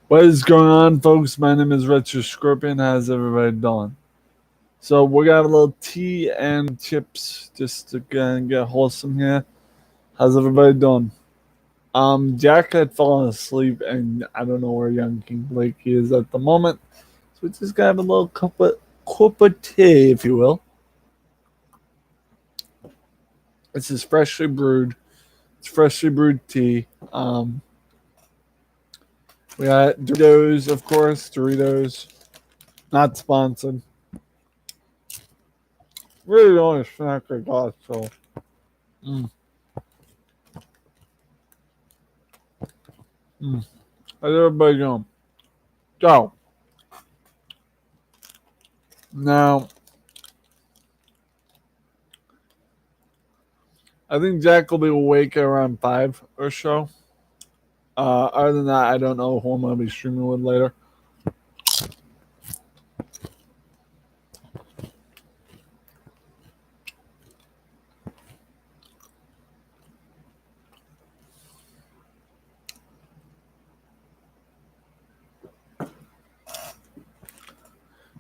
What is going on, folks? My name is Retro Scorpion. How's everybody doing? So we're gonna have a little tea and chips just to get wholesome here. How's everybody doing? Jack had fallen asleep, and I don't know where young King Blake is at the moment. So we just gotta have a little cup of tea, if you will. This is freshly brewed. It's freshly brewed tea. We got Doritos, of course. Doritos, not sponsored. Really the only snack I got, so. Mm, mm. How's everybody doing? So, now, I think Jack will be awake at around 5 or so. Other than that, I don't know who I'm going to be streaming with later.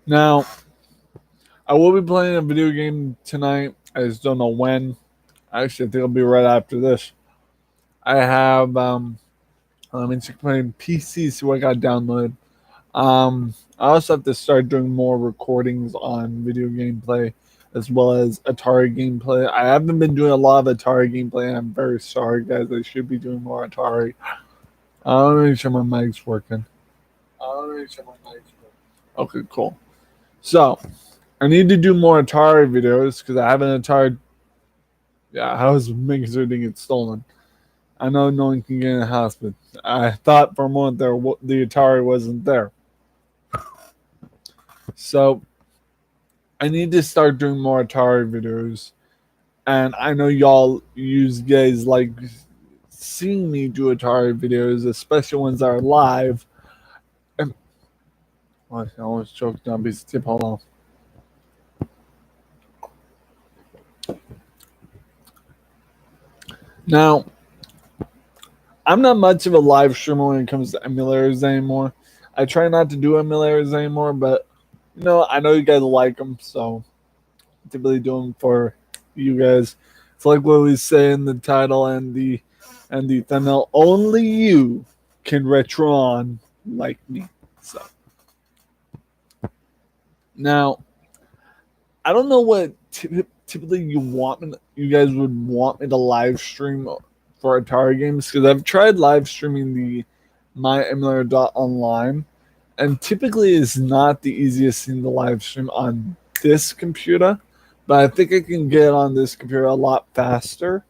Now, I will be playing a video game tonight. I just don't know when. Actually, I think it'll be right after this. I have, let me check my PC, see what I got downloaded. I also have to start doing more recordings on video gameplay as well as Atari gameplay. I haven't been doing a lot of Atari gameplay. I'm very sorry, guys. I should be doing more Atari. Let me make sure my mic's working. Okay, cool. So, I need to do more Atari videos because I have an Atari. Yeah, I was making sure it didn't get stolen. I know no one can get in the house, but I thought for a moment there the Atari wasn't there. So I need to start doing more Atari videos. And I know you guys like seeing me do Atari videos, especially ones that are live. And I almost choked on a piece of tip. Hold on. Now, I'm not much of a live streamer when it comes to emulators anymore. I try not to do emulators anymore, but I know you guys like them, so I typically do them for you guys. It's like what we say in the title and the thumbnail. Only you can retro on like me. So now, I don't know what typically you guys would want me to live stream for Atari games because I've tried live streaming the my emulator.online, and typically it's not the easiest thing to live stream on this computer, but I think I can get on this computer a lot faster.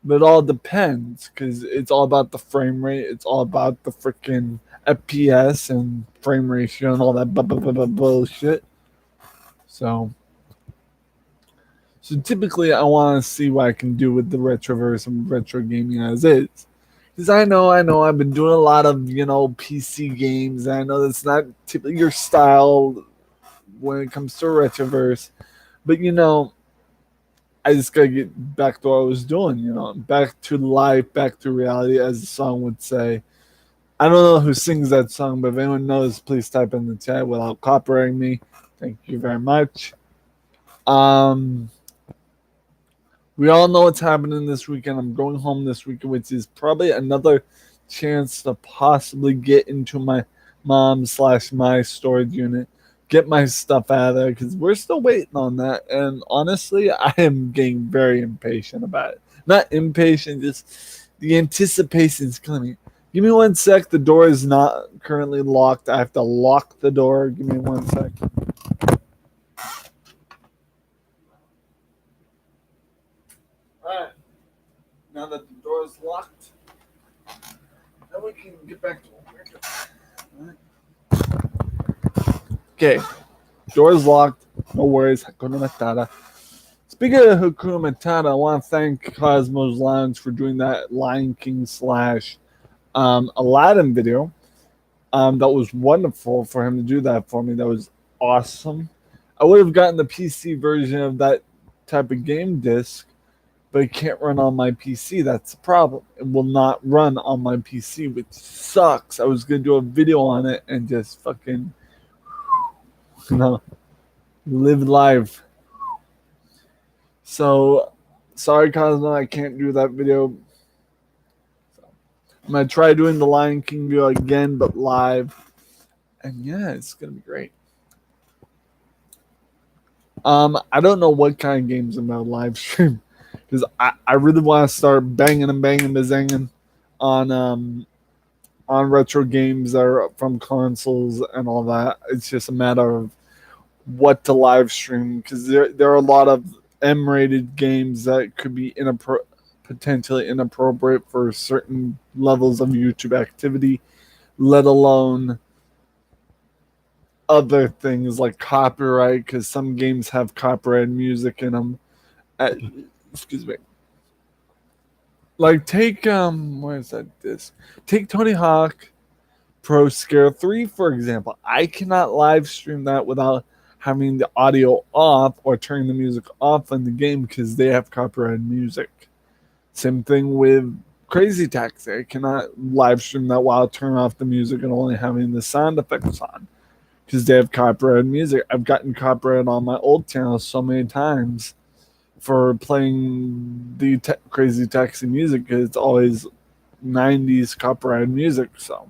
But it all depends because it's all about the frame rate. It's all about the freaking FPS and frame ratio and all that bullshit. So typically, I want to see what I can do with the retroverse and retro gaming as is. Because I know, I've been doing a lot of, PC games. And I know that's not typically your style when it comes to retroverse. But, I just got to get back to what I was doing, back to life, back to reality, as the song would say. I don't know who sings that song, but if anyone knows, please type in the chat without copyrighting me. Thank you very much. We all know what's happening this weekend. I'm going home this weekend, which is probably another chance to possibly get into my mom/my storage unit, get my stuff out of there because we're still waiting on that. And honestly, I am getting very impatient about it. Not impatient, just the anticipation is coming. Give me 1 sec. The door is not currently locked. I have to lock the door. Give me 1 sec. Alright. Now that the door is locked, then we can get back to what we're doing. Okay. Door is locked. No worries. Hakuna Matata. Speaking of Hakuna Matata, I want to thank Cosmos Lounge for doing that Lion King / Aladdin video. That was wonderful for him to do that for me. That was awesome. I would have gotten the PC version of that type of game disc, but it can't run on my PC. That's the problem. It will not run on my PC, which sucks. I was gonna do a video on it and just fucking, you know, live life. So sorry, Cosmo, I can't do that video. I'm gonna try doing the Lion King video again, but live. And yeah, it's gonna be great. I don't know what kind of games I'm gonna live stream because I really want to start banging and banging and zanging on retro games that are from consoles and all that. It's just a matter of what to live stream because there are a lot of M-rated games that could be potentially inappropriate for certain levels of YouTube activity, let alone other things like copyright, because some games have copyrighted music in them. Excuse me. Like take where is that disc? Take Tony Hawk Pro Scare 3 for example. I cannot live stream that without having the audio off or turning the music off in the game because they have copyrighted music. Same thing with Crazy Taxi. I cannot live stream that while turning off the music and only having the sound effects on because they have copyrighted music. I've gotten copyrighted on my old channel so many times for playing the Crazy Taxi music because it's always 90s copyrighted music. So,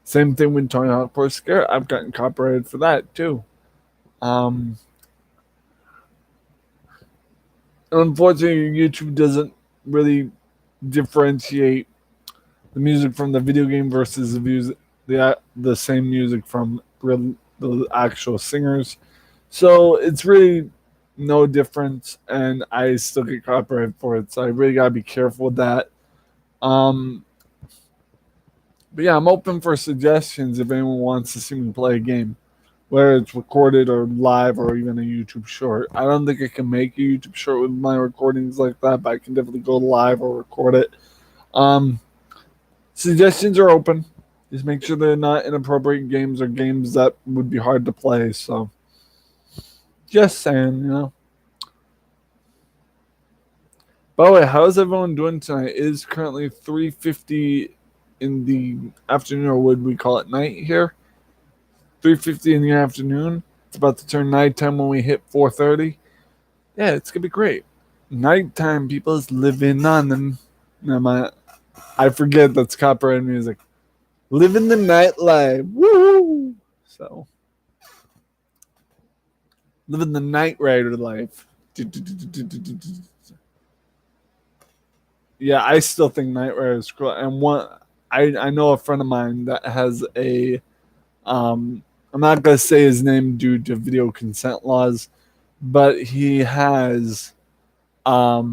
same thing with Tony Hawk Pro Scare. I've gotten copyrighted for that too. Unfortunately, YouTube doesn't really differentiate the music from the video game versus the same music from the actual singers. So it's really no difference, and I still get copyrighted for it. So I really gotta be careful with that. But yeah, I'm open for suggestions if anyone wants to see me play a game, whether it's recorded or live or even a YouTube short. I don't think I can make a YouTube short with my recordings like that, but I can definitely go live or record it. Suggestions are open. Just make sure they're not inappropriate games or games that would be hard to play. So, just saying, you know. By the way, how's everyone doing tonight? It is currently 3:50 in the afternoon, or would we call it night here? 3:50 in the afternoon. It's about to turn nighttime when we hit 4:30. Yeah, it's gonna be great. Nighttime, people is living on them. No, I forget that's copyright music. Living the nightlife. Woo! So, living the Night Rider life. Yeah, I still think Night Rider is cool. And I know a friend of mine that has a I'm not gonna say his name due to video consent laws, but he has a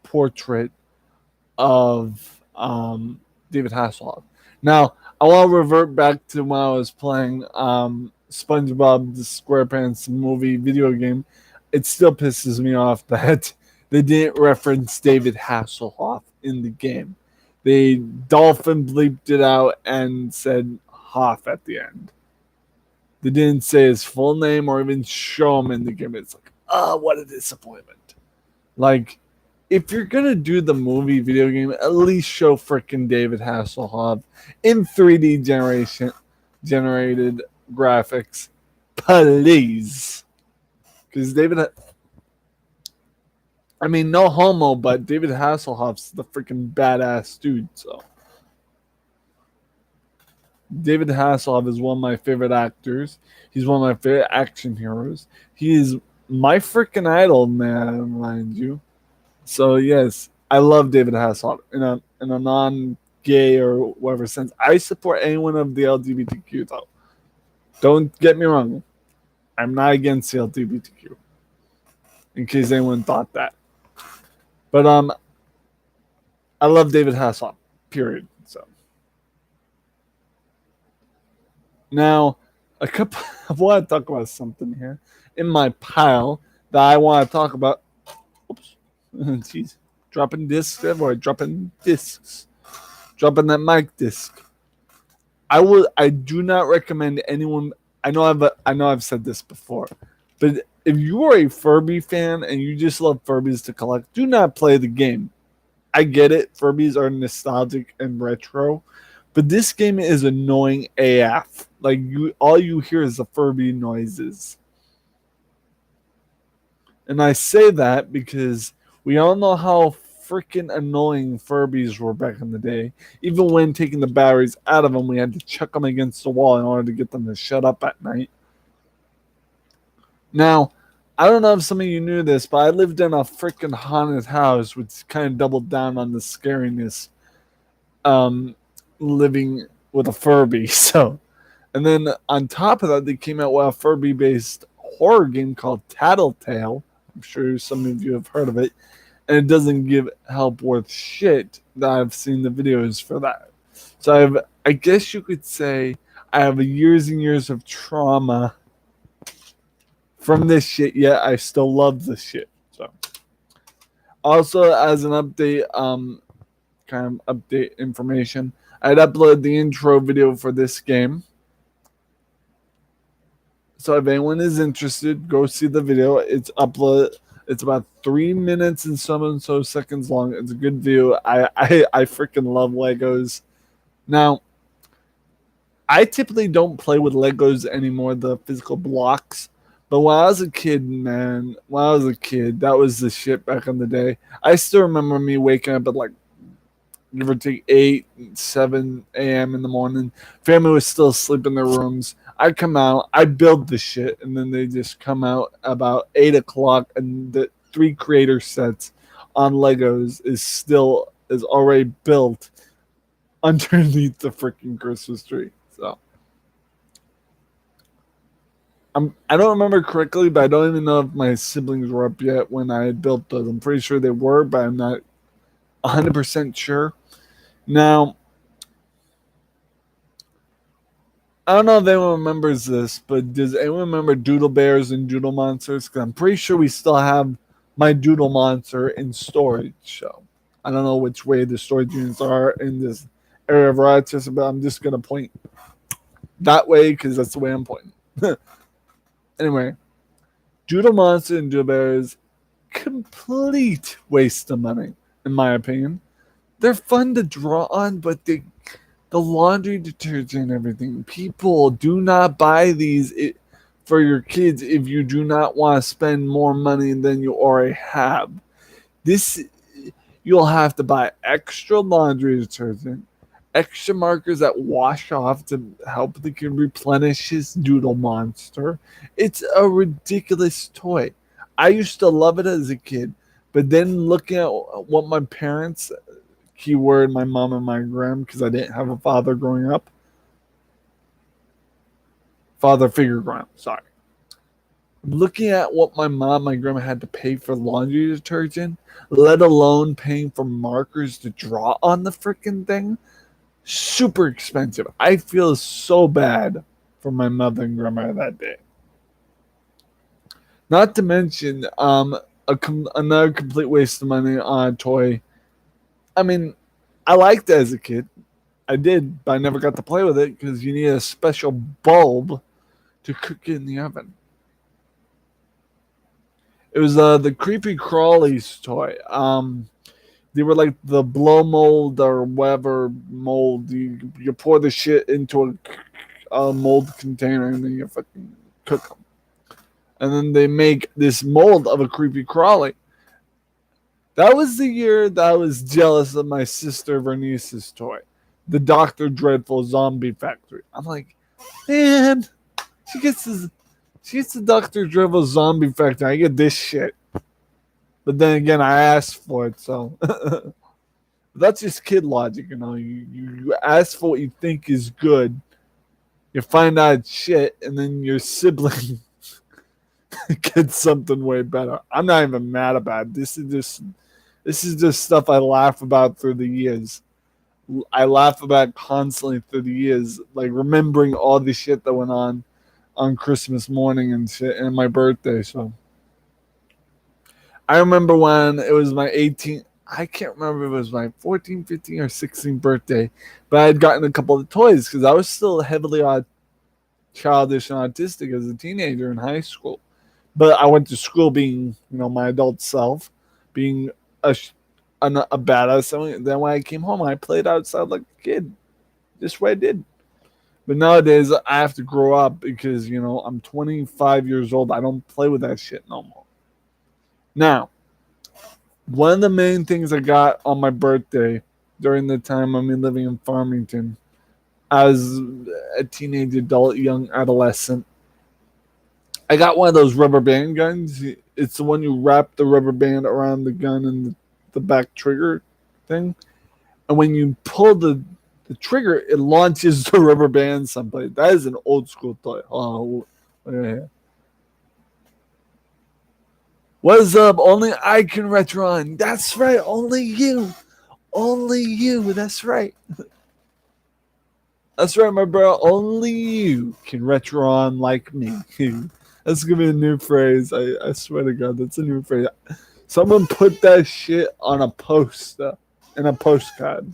portrait of David Hasselhoff. Now, I want to revert back to when I was playing SpongeBob the SquarePants movie video game. It still pisses me off that they didn't reference David Hasselhoff in the game. They dolphin bleeped it out and said Hoff at the end. They didn't say his full name or even show him in the game. It's like, what a disappointment. Like, if you're gonna do the movie video game, at least show freaking David Hasselhoff in 3D generated graphics, please. Because I mean, no homo, but David Hasselhoff's the freaking badass dude. So David Hasselhoff is one of my favorite actors. He's one of my favorite action heroes. He is my freaking idol, man, mind you. So yes, I love David Hasselhoff in a non-gay or whatever sense. I support anyone of the LGBTQ though. Don't get me wrong. I'm not against the LGBTQ. In case anyone thought that. But I love David Hasselhoff. Period. So now I want to talk about something here in my pile that I want to talk about. Oops. Jeez. Dropping discs everywhere. Dropping discs. Dropping that mic disc. I do not recommend anyone. I know I've said this before, but if you are a Furby fan and you just love Furbies to collect, do not play the game. I get it. Furbies are nostalgic and retro, but this game is annoying AF. Like all you hear is the Furby noises. And I say that because we all know how freaking annoying Furbies were back in the day. Even when taking the batteries out of them, we had to chuck them against the wall in order to get them to shut up at night. Now, I don't know if some of you knew this, but I lived in a freaking haunted house, which kind of doubled down on the scariness. Living with a Furby, so. And then on top of that, they came out with a Furby-based horror game called Tattletale. I'm sure some of you have heard of it. And it doesn't give help worth shit that I've seen the videos for that. So I guess you could say I have years and years of trauma from this shit, yet I still love this shit. So also as an update, kind of update information, I'd upload the intro video for this game. So if anyone is interested, go see the video. It's upload. It's about 3 minutes and so seconds long. It's a good view. I freaking love Legos. Now, I typically don't play with Legos anymore, the physical blocks. But when I was a kid, man, that was the shit back in the day. I still remember me waking up at like, give or take 8, 7 a.m. in the morning. Family was still asleep in their rooms. I come out, I build the shit, and then they just come out about 8 o'clock, and the 3 creator sets on Legos is already built underneath the freaking Christmas tree. So I don't remember correctly, but I don't even know if my siblings were up yet when I had built those. I'm pretty sure they were, but I'm not 100% sure. Now, I don't know if anyone remembers this, but does anyone remember Doodle Bears and Doodle Monsters? Because I'm pretty sure we still have my Doodle Monster in storage. So I don't know which way the storage units are in this area of Rochester, but I'm just going to point that way because that's the way I'm pointing. Anyway, Doodle Monster and Doodle Bears, complete waste of money, in my opinion. They're fun to draw on, but the laundry detergent and everything. People, do not buy these for your kids if you do not want to spend more money than you already have. You'll have to buy extra laundry detergent, extra markers that wash off to help the kid replenish his Doodle Monster. It's a ridiculous toy. I used to love it as a kid, but then looking at what my parents, keyword my mom and my grandma, because I didn't have a father growing up. Father figure growing up, sorry. Looking at what my mom, my grandma had to pay for laundry detergent, let alone paying for markers to draw on the freaking thing, super expensive. I feel so bad for my mother and grandma that day. Not to mention, another complete waste of money on a toy. I mean, I liked it as a kid. I did, but I never got to play with it because you need a special bulb to cook it in the oven. It was the Creepy Crawlies toy. They were like the blow mold or whatever mold. You pour the shit into a mold container and then you fucking cook them. And then they make this mold of a Creepy Crawly. That was the year that I was jealous of my sister Vernice's toy, the Dr. Dreadful Zombie Factory. I'm like, man, she gets the Dr. Dreadful Zombie Factory. I get this shit. But then again, I asked for it, so that's just kid logic, you know. You ask for what you think is good, you find out it's shit, and then your sibling gets something way better. I'm not even mad about it. This is just stuff I laugh about through the years. I laugh about constantly through the years, like remembering all the shit that went on Christmas morning and shit, and my birthday. So I remember when it was my 18th. I can't remember if it was my 14th, 15th, or 16th birthday, but I had gotten a couple of toys because I was still heavily childish and autistic as a teenager in high school. But I went to school being, my adult self, being a, a badass. And then when I came home, I played outside like a kid. Just what I did. But nowadays, I have to grow up because, I'm 25 years old. I don't play with that shit no more. Now, one of the main things I got on my birthday during the time of me living in Farmington as a teenage adult, young adolescent, I got one of those rubber band guns. It's the one you wrap the rubber band around the gun and the back trigger thing. And when you pull the trigger, it launches the rubber band someplace. That is an old school toy. Oh, yeah. What's up? Only I can Retron. That's right. Only you. Only you. That's right. That's right, my bro. Only you can Retron like me. That's gonna be a new phrase. I swear to God, that's a new phrase. Someone put that shit on a poster in a postcard.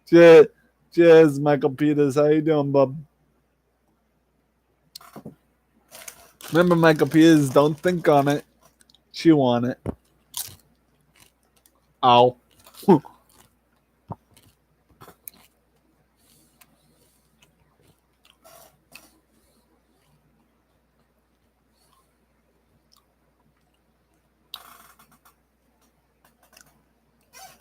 Cheers, cheers, Michael Peters. How you doing, bub? Remember, Michael Peters, don't think on it. Chew on it. Ow.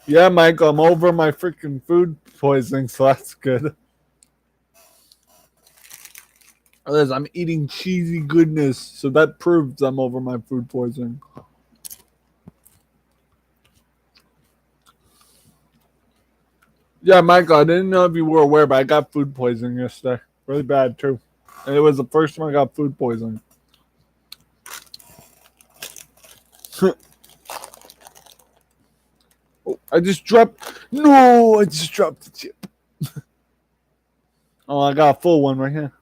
Yeah, Michael, I'm over my freaking food poisoning, so that's good. I'm eating cheesy goodness, so that proves I'm over my food poisoning. Yeah, Michael, I didn't know if you were aware, but I got food poisoning yesterday. Really bad, too. And it was the first time I got food poisoning. Oh, I just dropped. No, I just dropped the chip. Oh, I got a full one right here.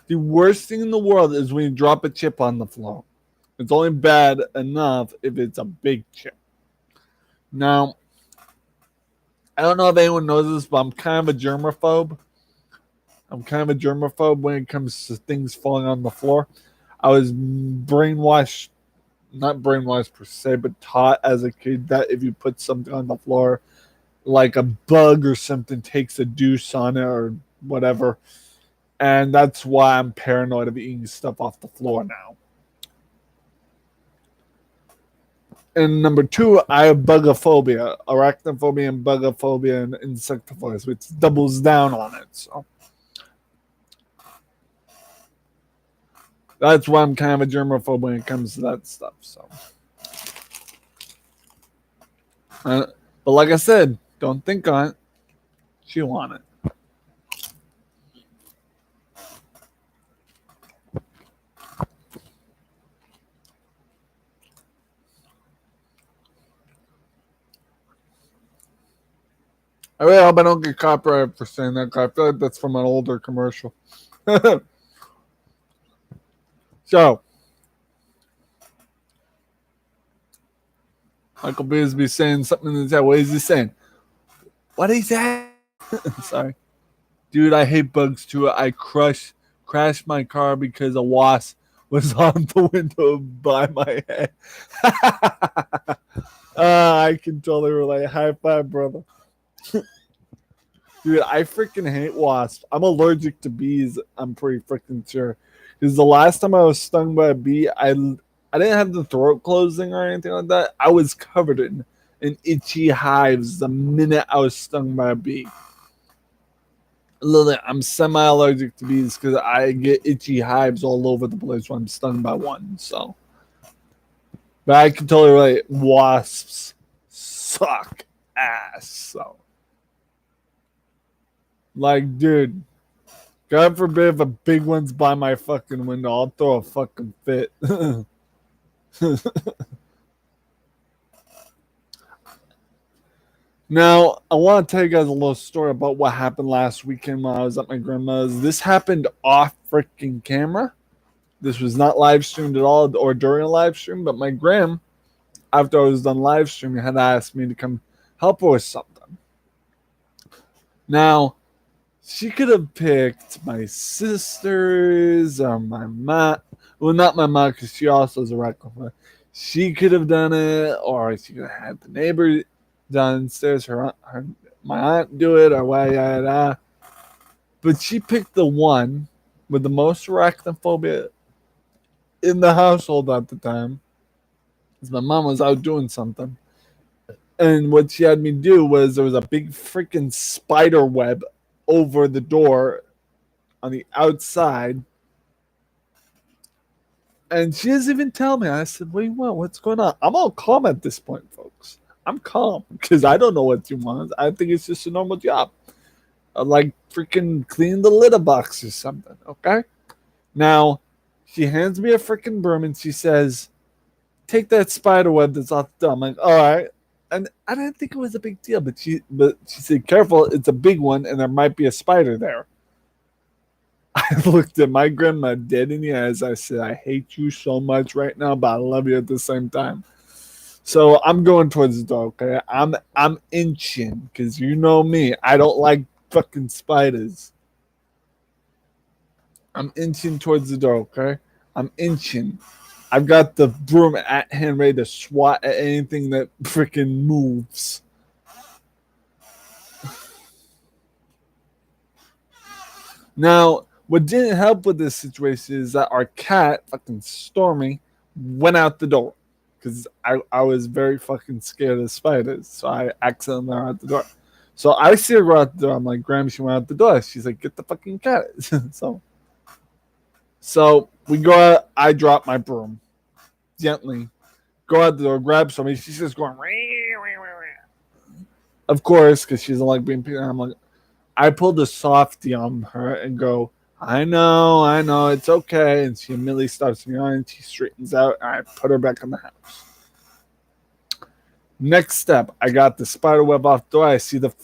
The worst thing in the world is when you drop a chip on the floor. It's only bad enough if it's a big chip. Now, I don't know if anyone knows this, but I'm kind of a germaphobe. I'm kind of a germaphobe when it comes to things falling on the floor. I was brainwashed, not brainwashed per se, but taught as a kid that if you put something on the floor, like a bug or something takes a deuce on it or whatever. And that's why I'm paranoid of eating stuff off the floor now. And number two, I have bugophobia, arachnophobia, and bugophobia, and insectophobia, which doubles down on it. So that's why I'm kind of a germaphobe when it comes to that stuff. So, but like I said, don't think on it, chew on it. I really hope I don't get copyrighted for saying that. I feel like that's from an older commercial. So, Michael Bisbee saying something in the chat. What is he saying? What is that? Sorry. Dude, I hate bugs too. I crashed my car because a wasp was on the window by my head. I can totally relate. High five, brother. Dude, I freaking hate wasps. I'm allergic to bees. I'm pretty freaking sure. Because the last time I was stung by a bee, I didn't have the throat closing or anything like that. I was covered in itchy hives the minute I was stung by a bee. Literally, I'm semi-allergic to bees because I get itchy hives all over the place when I'm stung by one. So, but I can totally relate. Wasps suck ass. So, like, dude, God forbid if a big one's by my fucking window, I'll throw a fucking fit. Now, I want to tell you guys a little story about what happened last weekend when I was at my grandma's. This happened off freaking camera. This was not live streamed at all or during a live stream, but my gram, after I was done live streaming, had asked me to come help her with something. Now, she could have picked my sisters or my mom. Well, not my mom, because she also is a recliner. She could have done it, or she could have had the neighbor downstairs, my aunt do it, or why, yada. But she picked the one with the most arachnophobia in the household at the time. Because my mom was out doing something. And what she had me do was there was a big freaking spider web over the door on the outside. And she doesn't even tell me. I said, "What do you want? What's going on?" I'm all calm at this point, folks. I'm calm because I don't know what you want. I think it's just a normal job. Like freaking clean the litter box or something, okay? Now, she hands me a freaking broom and she says, "Take that spider web that's off the door." I'm like, "All right." And I didn't think it was a big deal, but she said, "Careful, it's a big one and there might be a spider there." I looked at my grandma dead in the eyes. I said, "I hate you so much right now, but I love you at the same time." So I'm going towards the door, okay? I'm inching, because you know me. I don't like fucking spiders. I'm inching towards the door, okay? I'm inching. I've got the broom at hand ready to swat at anything that freaking moves. Now, what didn't help with this situation is that our cat, fucking Stormy, went out the door. Because I was very fucking scared of spiders. So I accidentally went out the door. So I see her go out the door. I'm like, "Graham, she went out the door." She's like, "Get the fucking cat." So we go out. I drop my broom gently, go out the door, grab somebody. She's just going, of course, because she doesn't like being picked on. I'm like, I pulled a softy on her and go, I know, it's okay. And she immediately stops me on and she straightens out and I put her back in the house. Next step, I got the spider web off the door. I see this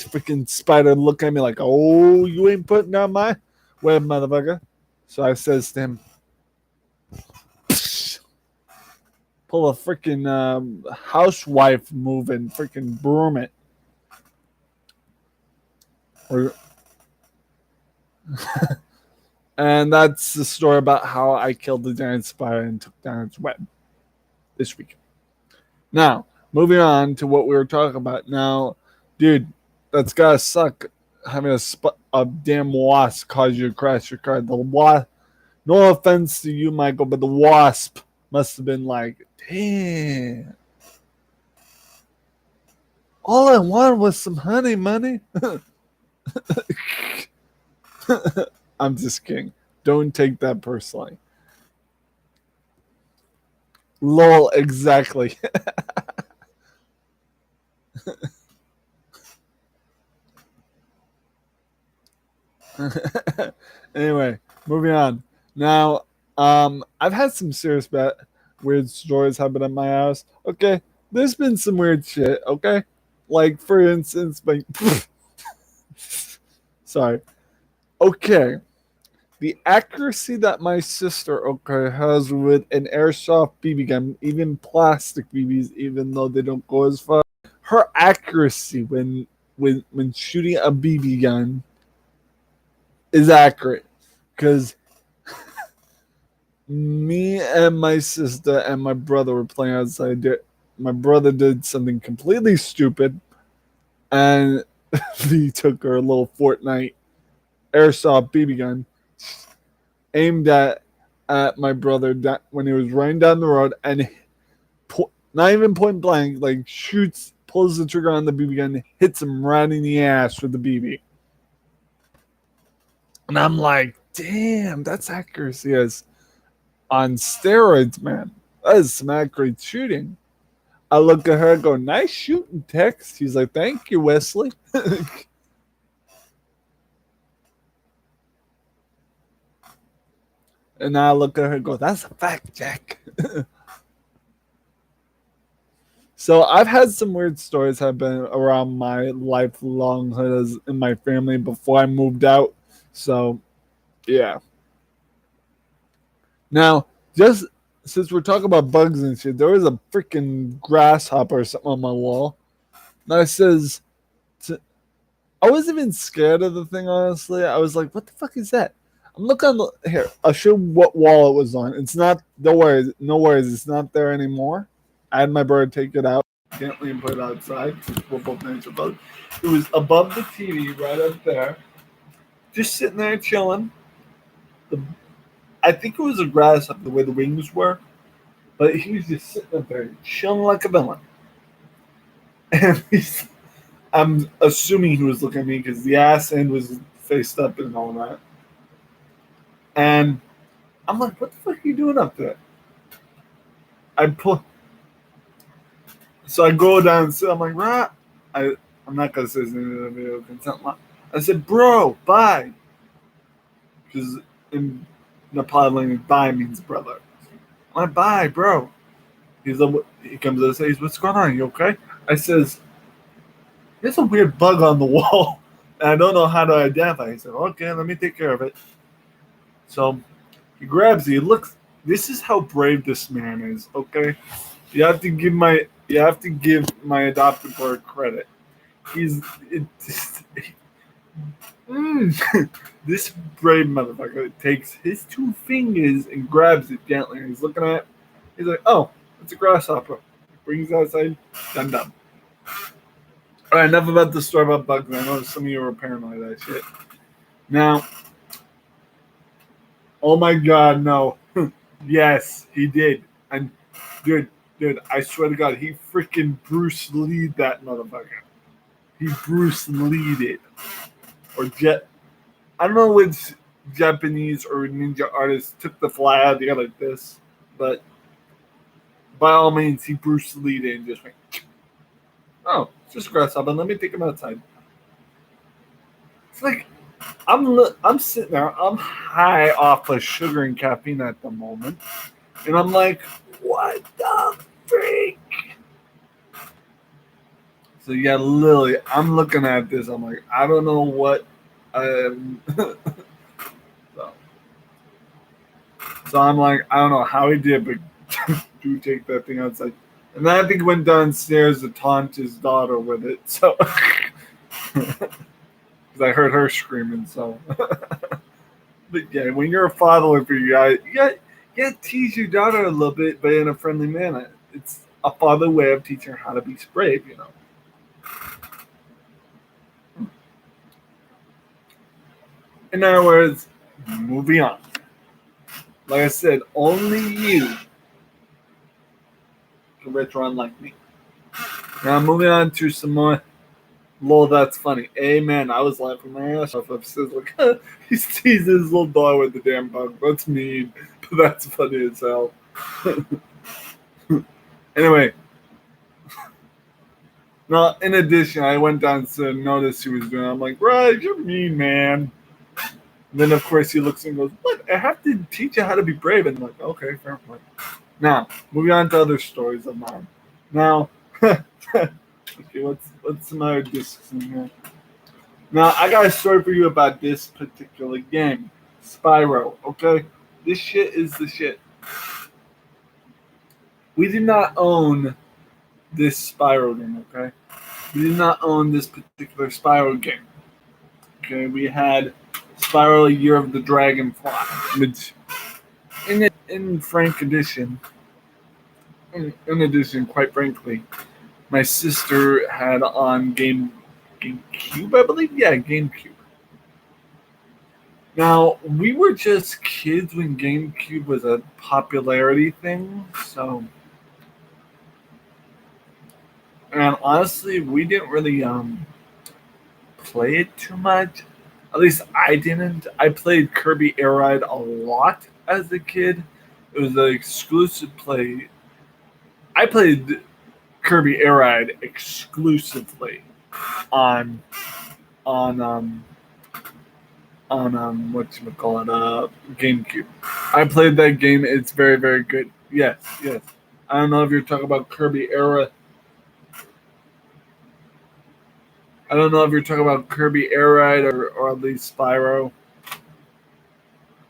freaking spider look at me like, "Oh, you ain't putting on my web, motherfucker." So I says to him, pull a freaking housewife move and freaking broom it. And that's the story about how I killed the giant spider and took down its web this week. Now, moving on to what we were talking about. Now, dude, that's gotta suck having a damn wasp cause you to crash your car. The wasp, no offense to you, Michael, but the wasp must have been like, "Damn. All I wanted was some honey money." I'm just kidding. Don't take that personally. Lol, exactly. Anyway, moving on. Now, I've had some serious weird stories happen at my house. Okay, there's been some weird shit. Okay, like for instance, like, sorry. Okay, the accuracy that my sister has with an airsoft BB gun, even plastic BBs, even though they don't go as far, her accuracy when shooting a BB gun is accurate. Because me and my sister and my brother were playing outside. My brother did something completely stupid, and he took our little Fortnite airsoft BB gun, aimed at my brother when he was running down the road, and not even point blank, like pulls the trigger on the BB gun, hits him right in the ass with the BB. And I'm like, "Damn, that's accuracy as on steroids, man. That is some accurate shooting." I look at her and go, "Nice shooting, Tex." She's like, "Thank you, Wesley." And I look at her and go, "That's a fact, Jack." So I've had some weird stories happen around my lifelong in my family before I moved out. So yeah. Now, just since we're talking about bugs and shit, there was a freaking grasshopper or something on my wall. And I says, I wasn't even scared of the thing, honestly. I was like, what the fuck is that? I'm looking here. I'll show you what wall it was on. It's not, don't worry, no worries, it's not there anymore. I had my bird take it out gently and put it outside. We're both nature bugs. It was above the TV, right up there, just sitting there chilling. The, I think it was a grasshopper, the way the wings were, but he was just sitting up there chilling like a villain. And I'm assuming he was looking at me because the ass end was faced up and all that. And I'm like, what the fuck are you doing up there? I pull, so I go down and sit. I'm like, right. I'm not gonna say his name in the video consent line. I said, bro, bye, because in Nepali language, bye means brother. I'm like, bye, bro. He comes and says, what's going on? Are you okay? I says, there's a weird bug on the wall, and I don't know how to identify. He said, okay, let me take care of it. So he grabs it. He looks. This is how brave this man is. Okay, you have to give my adopted bird credit. He's it, this brave motherfucker takes his two fingers and grabs it gently. And he's looking at it. He's like, oh, it's a grasshopper. Brings it outside. Done. All right, enough about the story about bugs. I know some of you are paranoid of that shit. Now, oh my god, no. Yes, he did. And dude, I swear to God, he freaking Bruce Lee'd that motherfucker. He Bruce Lee'd it. Or I don't know which Japanese or ninja artist took the fly out of the air like this, but by all means, he Bruce Lee'd it and just went, oh, it's just a grasshopper. Let me take him outside. It's like, I'm sitting there, I'm high off of sugar and caffeine at the moment, and I'm like, what the freak? So yeah, Lily, I'm looking at this. I'm like, I don't know what. so, so I'm like, I don't know how he did, but do take that thing outside. And then I think he went downstairs to taunt his daughter with it. So, because I heard her screaming. So, but yeah, when you're a father for you guys, you got to tease your daughter a little bit, but in a friendly manner. It's a father way of teaching her how to be brave, you know. In other words, moving on. Like I said, only you can retro like me. Now moving on to some more. Lol, that's funny. Amen. I was laughing my ass off. I says like, he sees his little dog with the damn bug. That's mean, but that's funny as hell. Anyway, now in addition, I went down to notice he was doing. I'm like, right, you're mean, man. And then of course he looks and goes, "What? I have to teach you how to be brave." And I'm like, okay, fair point. Now moving on to other stories of mine. Now, okay, what's some other discs in here? Now I got a story for you about this particular game, Spyro. Okay, this shit is the shit. We did not own this Spyro game. Okay, we did not own this particular Spyro game. Okay, we had Spyro Year of the Dragonfly, which in frank edition, in addition, quite frankly, my sister had on GameCube, I believe. Yeah, GameCube. Now we were just kids when GameCube was a popularity thing, so and honestly, we didn't really play it too much. At least I didn't. I played Kirby Air Ride a lot as a kid. It was an exclusive play. I played Kirby Air Ride exclusively on on um what you call it GameCube. I played that game. It's very very good. Yes, yes. I don't know if you're talking about Kirby Era. I don't know if you're talking about Kirby Air Ride or at least Spyro.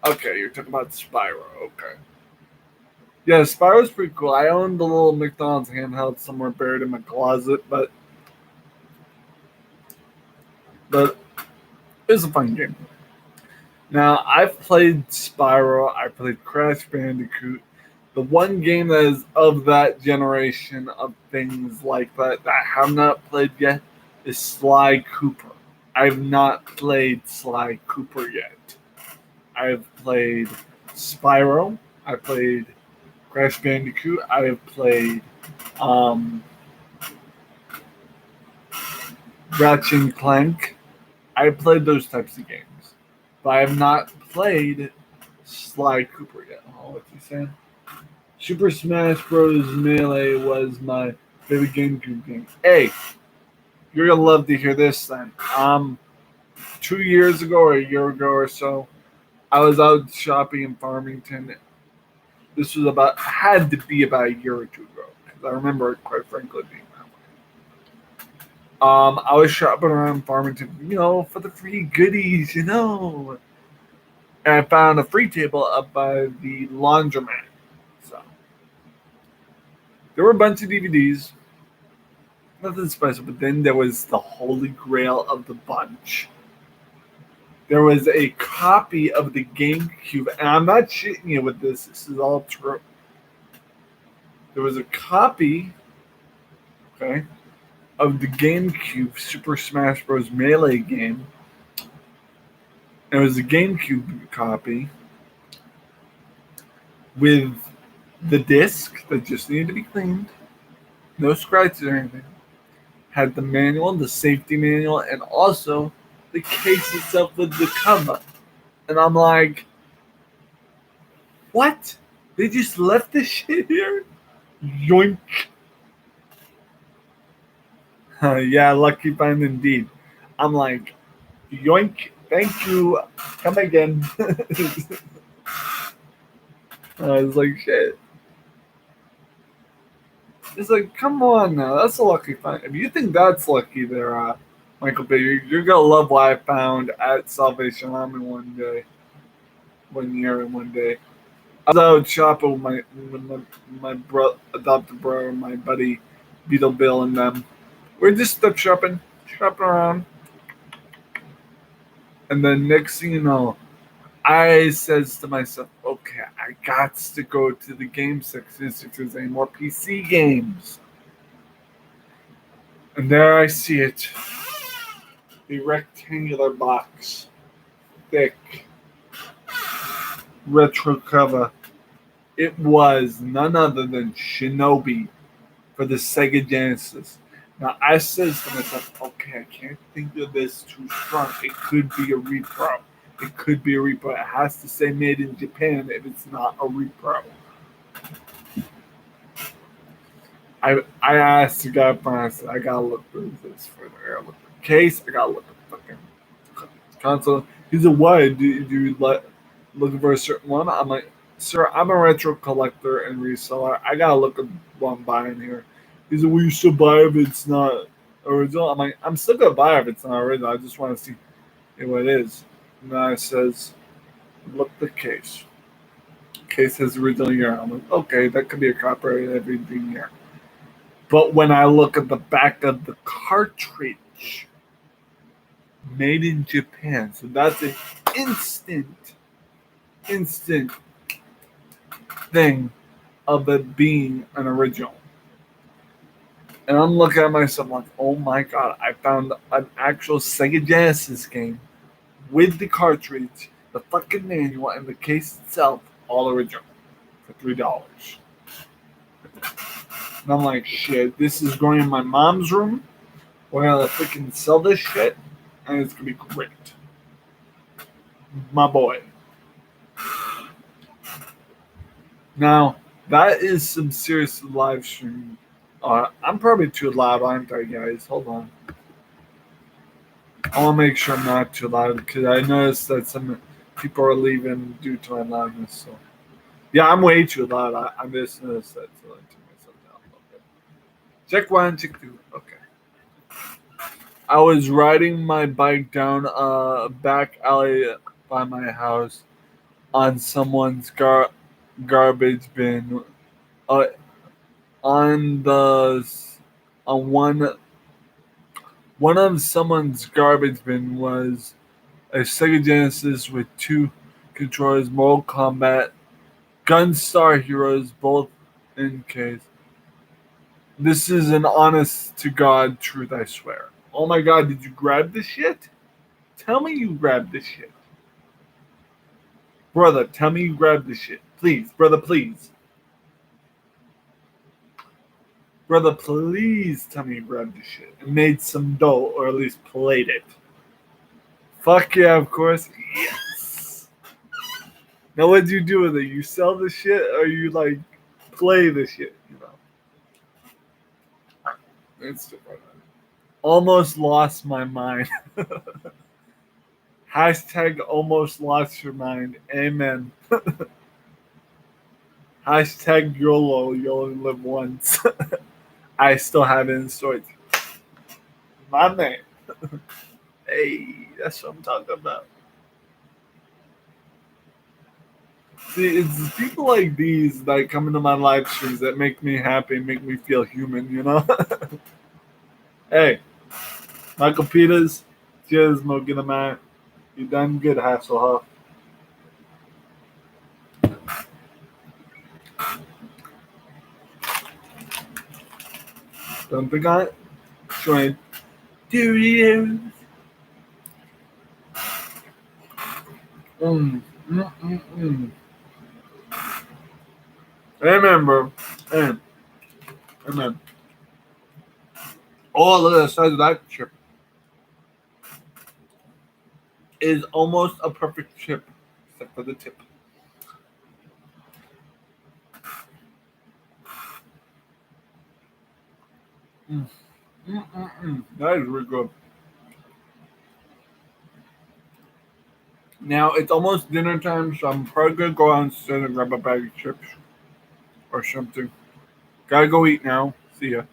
Okay, you're talking about Spyro. Okay. Yeah, Spyro's pretty cool. I own the little McDonald's handheld somewhere buried in my closet, but it's a fun game. Now, I've played Spyro, I played Crash Bandicoot. The one game that is of that generation of things like that I have not played yet is Sly Cooper. I've not played Sly Cooper yet. I've played Spyro. I played Crash Bandicoot. I have played um, Ratchet and Clank. I played those types of games, but I have not played Sly Cooper yet. Oh, what's he saying? Super Smash Bros. Melee was my favorite GameCube game. Hey, you're gonna love to hear this then. 2 years ago or a year ago or so, I was out shopping in Farmington. This was had to be about a year or two ago because I remember it quite frankly being that way. I was shopping around Farmington, for the free goodies. And I found a free table up by the laundromat. So there were a bunch of DVDs, nothing special. But then there was the holy grail of the bunch. There was a copy of the GameCube, and I'm not shitting you with this. This is all true. There was a copy, okay, of the GameCube Super Smash Bros. Melee game. It was a GameCube copy with the disc that just needed to be cleaned, no scratches or anything. Had the manual, the safety manual, and also the case itself with the cover. And I'm like, what? They just left this shit here? Yoink. Yeah, lucky find indeed. I'm like, yoink, thank you, come again. I was like, shit. It's like, come on now, that's a lucky find. If you think that's lucky there, Michael Bay, you're gonna love what I found at Salvation Army one year and one day. I was out shopping with my adopted brother, my buddy Beetle Bill, and them. We're just stuff shopping around, and then next thing you know, I says to myself, okay, I got to go to the game section if there's any more PC games. And there I see it, the rectangular box, thick, retro cover. It was none other than Shinobi for the Sega Genesis. Now I says to myself, okay, I can't think of this too strong. It could be a repro. It could be a repro. It has to say made in Japan if it's not a repro. I asked the guy I said, I gotta look through this further. I gotta look at the case, I gotta look at the fucking console. He said, why? Do you looking for a certain one? I'm like, sir, I'm a retro collector and reseller. I gotta look at what I'm buying here. He said, will you still buy if it's not original? I'm like, I'm still gonna buy if it's not original. I just want to see what it is. And then I says, look at the case. Case says original year. I'm like, okay, that could be a copyright everything here. But when I look at the back of the cartridge, made in Japan, so that's an instant thing of it being an original. And I'm looking at myself like, oh my god, I found an actual Sega Genesis game with the cartridge, the fucking manual, and the case itself, all original, for $3. And I'm like, shit, this is going in my mom's room. We're gonna freaking sell this shit, and it's gonna be great. My boy. Now, that is some serious live streaming. I'm probably too loud, aren't I, guys? Hold on. I want to make sure I'm not too loud because I noticed that some people are leaving due to my loudness. So, yeah, I'm way too loud. I just noticed that, so I took myself down a little bit. Check one, check two. Okay. I was riding my bike down a back alley by my house, on someone's garbage bin. Uh, on the on one of someone's garbage bin was a Sega Genesis with two controllers, Mortal Kombat, Gunstar Heroes, both in case. This is an honest to God truth, I swear. Oh my god, did you grab this shit? Tell me you grabbed this shit. Brother, tell me you grabbed this shit. Please, brother, please. Brother, please tell me you grabbed this shit and made some dough or at least played it. Fuck yeah, of course. Yes. Now what do you do with it? You sell the shit or you like play the shit, you know? It's different. Almost lost my mind. Hashtag almost lost your mind. Amen. Hashtag YOLO, you only live once. I still have it in storage. My man. Hey, that's what I'm talking about. See, it's people like these that come into my live streams that make me happy, make me feel human, you know? Hey, Michael Peters, cheers, Mogina Man. You done good, Hasselhoff. Don't think I joined. Do you? Mm. Amen, bro. Amen. Amen. Oh, look at the size of that chip. It is almost a perfect chip, except for the tip. Mm. That is really good. Now it's almost dinner time, so I'm probably gonna go downstairs and grab a bag of chips or something. Gotta go eat now. See ya.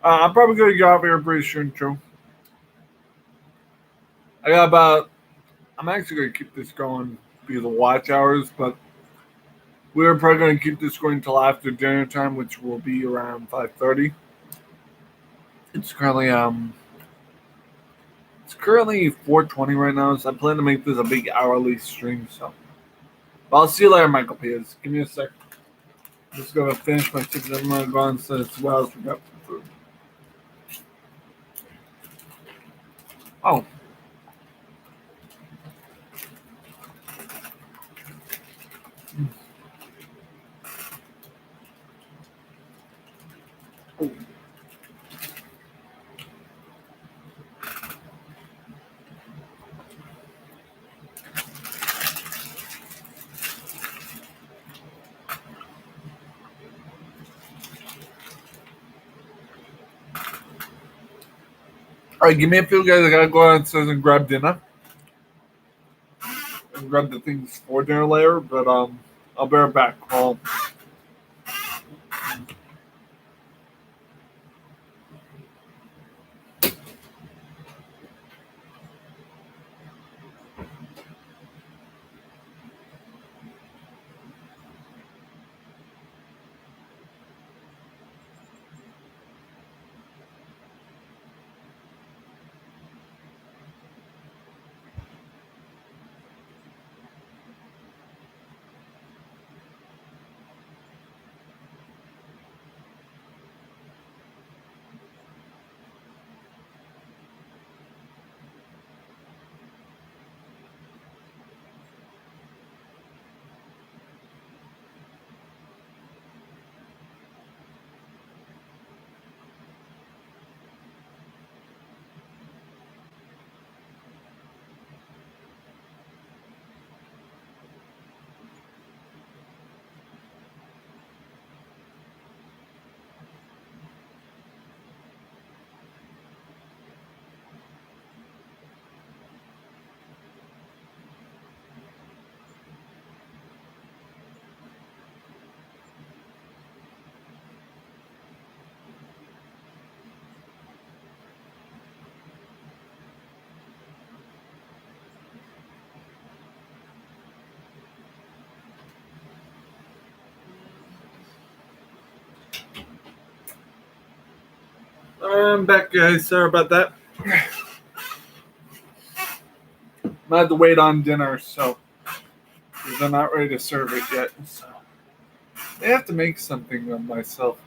I'm probably gonna get off here pretty soon too. I got about. I'm actually gonna keep this going because of watch hours, but we're probably gonna keep this going until after dinner time, which will be around 5:30. It's currently um. It's currently 4:20 right now, so I plan to make this a big hourly stream. So, but I'll see you later, Michael Peters. Give me a sec. Just gonna finish my chips. I'm gonna go on to what else we got for food. Oh, all right, give me a few guys. I gotta go downstairs and grab dinner and grab the things for dinner later. But I'll be right back. I'm back, guys. Sorry about that. I had to wait on dinner, so because I'm not ready to serve it yet. So I have to make something of myself.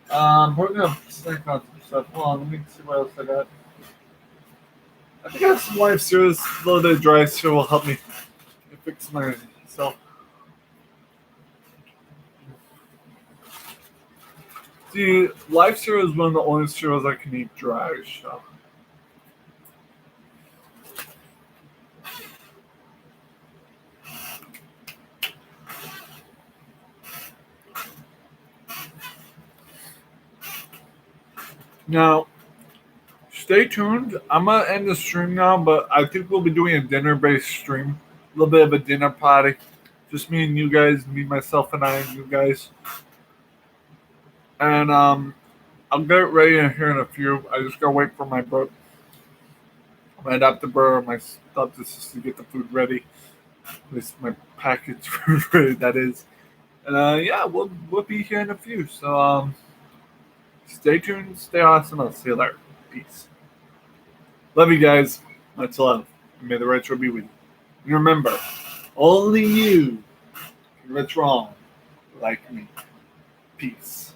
We're gonna snack on some stuff. Hold on, let me see what else I got. I think I have some life cereals. A little bit of dry cereal will help me fix myself. See, life cereal is one of the only cereals I can eat dry. So. Now, stay tuned. I'm gonna end the stream now, but I think we'll be doing a dinner-based stream. A little bit of a dinner party. Just me and you guys, me, myself, and I, and you guys. And I'll get ready in here in a few. I just gotta wait for my adopted brother, my stepsister to get the food ready. At least my packaged food ready, that is. And yeah, we'll be here in a few. So stay tuned, stay awesome. I'll see you later. Peace. Love you guys. Much love. And may the retro be with you. And remember, only you can what's wrong like me. Peace.